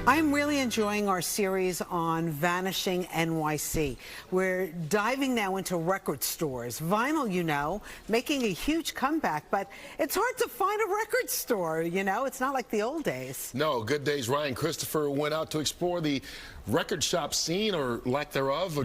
I'm really enjoying our series on Vanishing NYC. We're diving now into record stores. Vinyl, you know, making a huge comeback, but it's hard to find a record store, you know? It's not like the old days. No, good days. Ryan Kristafer went out to explore the record shop scene, or lack thereof, or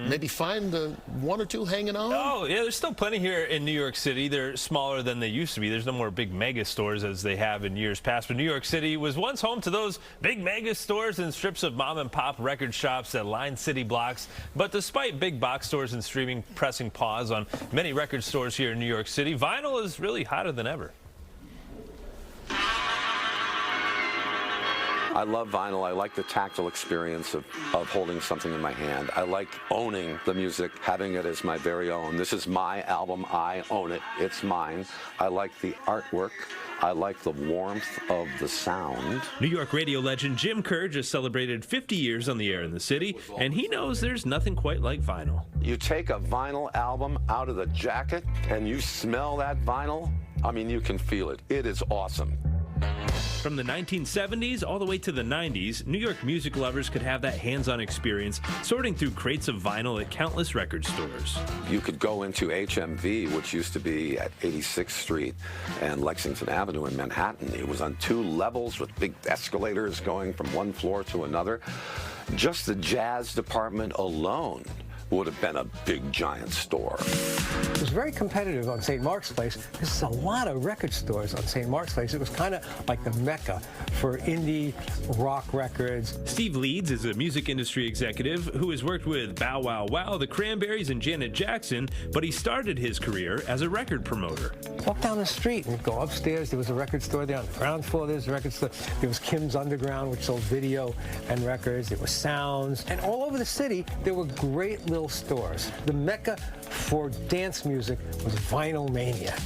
maybe find one or two hanging on. Oh, yeah, there's still plenty here in New York City. They're smaller than they used to be. There's no more big mega stores as they have in years past. But New York City was once home to those big mega stores and strips of mom and pop record shops that line city blocks. But despite big box stores and streaming pressing pause on many record stores here in New York City, vinyl is really hotter than ever. I love vinyl. I like the tactile experience of holding something in my hand. I like owning the music, having it as my very own. This is my album. I own it. It's mine. I like the artwork. I like the warmth of the sound. New York radio legend Jim Kerr just celebrated 50 years on the air in the city, and he knows there's nothing quite like vinyl. You take a vinyl album out of the jacket and you smell that vinyl, I mean, you can feel it. It is awesome. From the 1970s all the way to the 90s, New York music lovers could have that hands-on experience sorting through crates of vinyl at countless record stores. You could go into HMV, which used to be at 86th Street and Lexington Avenue in Manhattan. It was on 2 levels with big escalators going from one floor to another. Just the jazz department alone would have been a big, giant store. It was very competitive on St. Mark's Place. There's a lot of record stores on St. Mark's Place. It was kind of like the mecca for indie rock records. Steve Leeds is a music industry executive who has worked with Bow Wow Wow, the Cranberries, and Janet Jackson, but he started his career as a record promoter. Walk down the street and go upstairs. There was a record store there. On the ground floor, there's a record store. There was Kim's Underground, which sold video and records. There was Sounds. And all over the city, there were great little stores. The mecca for dance music was Vinyl Mania.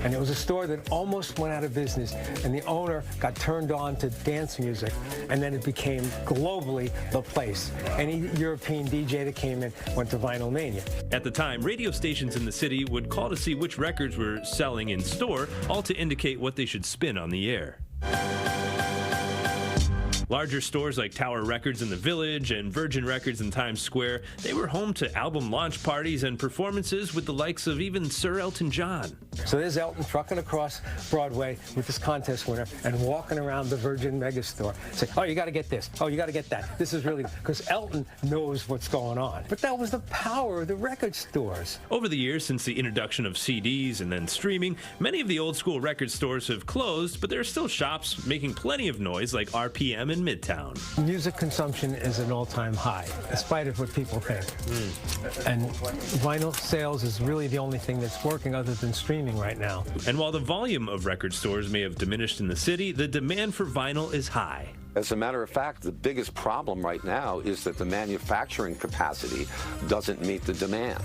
And it was a store that almost went out of business, and the owner got turned on to dance music, and then it became globally the place. Any European DJ that came in went to Vinyl Mania. At the time, radio stations in the city would call to see which records were selling in store, all to indicate what they should spin on the air. Larger stores like Tower Records in the Village and Virgin Records in Times Square, they were home to album launch parties and performances with the likes of even Sir Elton John. So there's Elton trucking across Broadway with this contest winner and walking around the Virgin Megastore. Say, oh, you got to get this. Oh, you got to get that. This is really, because Elton knows what's going on. But that was the power of the record stores. Over the years, since the introduction of CDs and then streaming, many of the old school record stores have closed, but there are still shops making plenty of noise like RPM in Midtown. Music consumption is an all-time high, despite of what people think. And vinyl sales is really the only thing that's working other than streaming right now. And while the volume of record stores may have diminished in the city, the demand for vinyl is high. As a matter of fact, the biggest problem right now is that the manufacturing capacity doesn't meet the demand.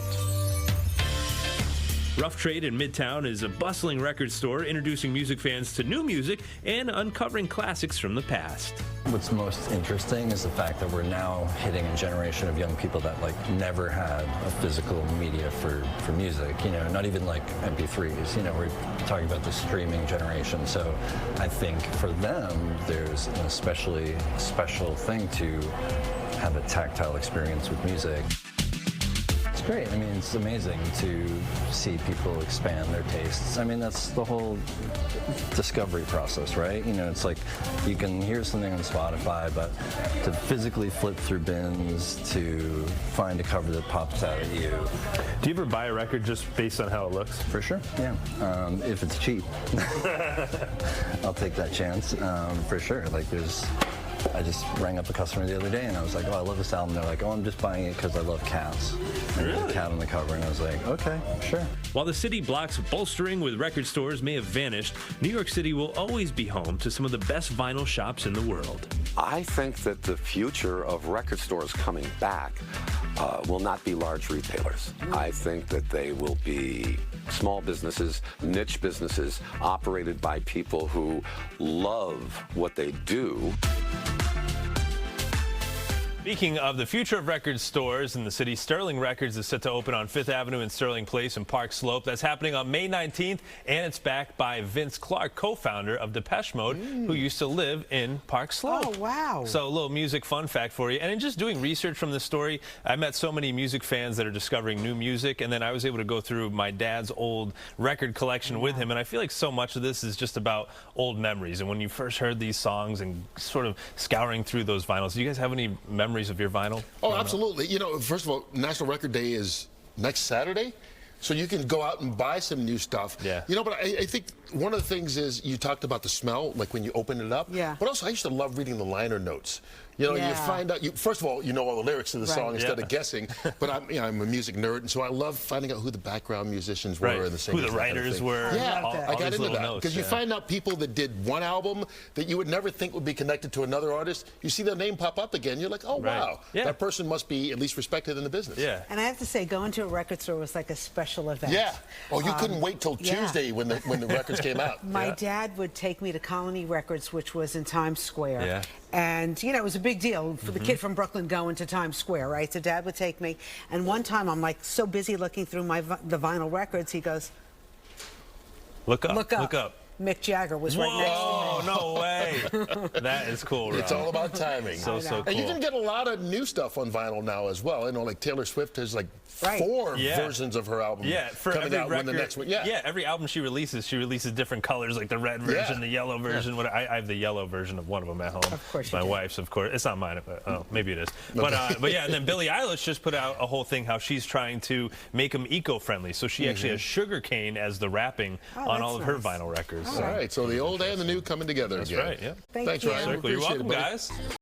Rough Trade in Midtown is a bustling record store introducing music fans to new music and uncovering classics from the past. What's most interesting is the fact that we're now hitting a generation of young people that never had a physical media for music, you know, not even like MP3s, you know, we're talking about the streaming generation. So I think for them, there's an especially special thing to have a tactile experience with music. It's great. I mean, it's amazing to see people expand their tastes. I mean, that's the whole discovery process, right? You know, it's like you can hear something on Spotify, but to physically flip through bins, to find a cover that pops out at you. Do you ever buy a record just based on how it looks? For sure, yeah. If it's cheap, I'll take that chance, for sure. I just rang up a customer the other day and I was like, oh, I love this album. They're like, oh, I'm just buying it because I love cats. And there's a cat on the cover, and I was like, okay, sure. While the city blocks bolstering with record stores may have vanished, New York City will always be home to some of the best vinyl shops in the world. I think that the future of record stores coming back will not be large retailers. I think that they will be small businesses, niche businesses, operated by people who love what they do. Speaking of the future of record stores in the city, Sterling Records is set to open on 5th Avenue and Sterling Place in Park Slope. That's happening on May 19th, and it's backed by Vince Clarke, co-founder of Depeche Mode, who used to live in Park Slope. Oh, wow. So a little music fun fact for you. And in just doing research from this story, I met so many music fans that are discovering new music, and then I was able to go through my dad's old record collection with him, and I feel like so much of this is just about old memories. And when you first heard these songs and sort of scouring through those vinyls, do you guys have any memories of your vinyl? Oh, absolutely. You know, first of all, National Record Day is next Saturday, so you can go out and buy some new stuff. Yeah. You know, but I think one of the things is you talked about the smell, like when you open it up. Yeah. But also, I used to love reading the liner notes. You know, you find out, first of all, you know all the lyrics to the song instead of guessing. But I'm a music nerd, and so I love finding out who the background musicians were and the singers. Who the writers were. Yeah, I got into that. Because Because you find out people that did one album that you would never think would be connected to another artist. You see their name pop up again, you're like, oh, wow. Yeah. That person must be at least respected in the business. Yeah. And I have to say, going to a record store was like a special event. Yeah. Oh, you couldn't wait till Tuesday when the records came out. My dad would take me to Colony Records, which was in Times Square. Yeah. And, you know, it was a big deal for the kid from Brooklyn going to Times Square, right? So Dad would take me. And one time I'm like so busy looking through the vinyl records, he goes, Look up. Look up. Look up. Mick Jagger was right next to me. Oh, no way. That is cool, Rob. It's all about timing. So cool. And you can get a lot of new stuff on vinyl now as well. You know, like Taylor Swift has like 4 versions of her album coming out when the next one. Yeah, every album she releases different colors, like the red version, the yellow version. I have the yellow version of one of them at home. Of course, my wife's, of course. It's not mine, but oh, maybe it is. But yeah, and then Billie Eilish just put out a whole thing how she's trying to make them eco-friendly. So she actually has sugarcane as the wrapping on all of her vinyl records. All right, so the old and the new coming together again. That's right. Yeah. Thanks, Ryan. You're Appreciate welcome, it, buddy. guys.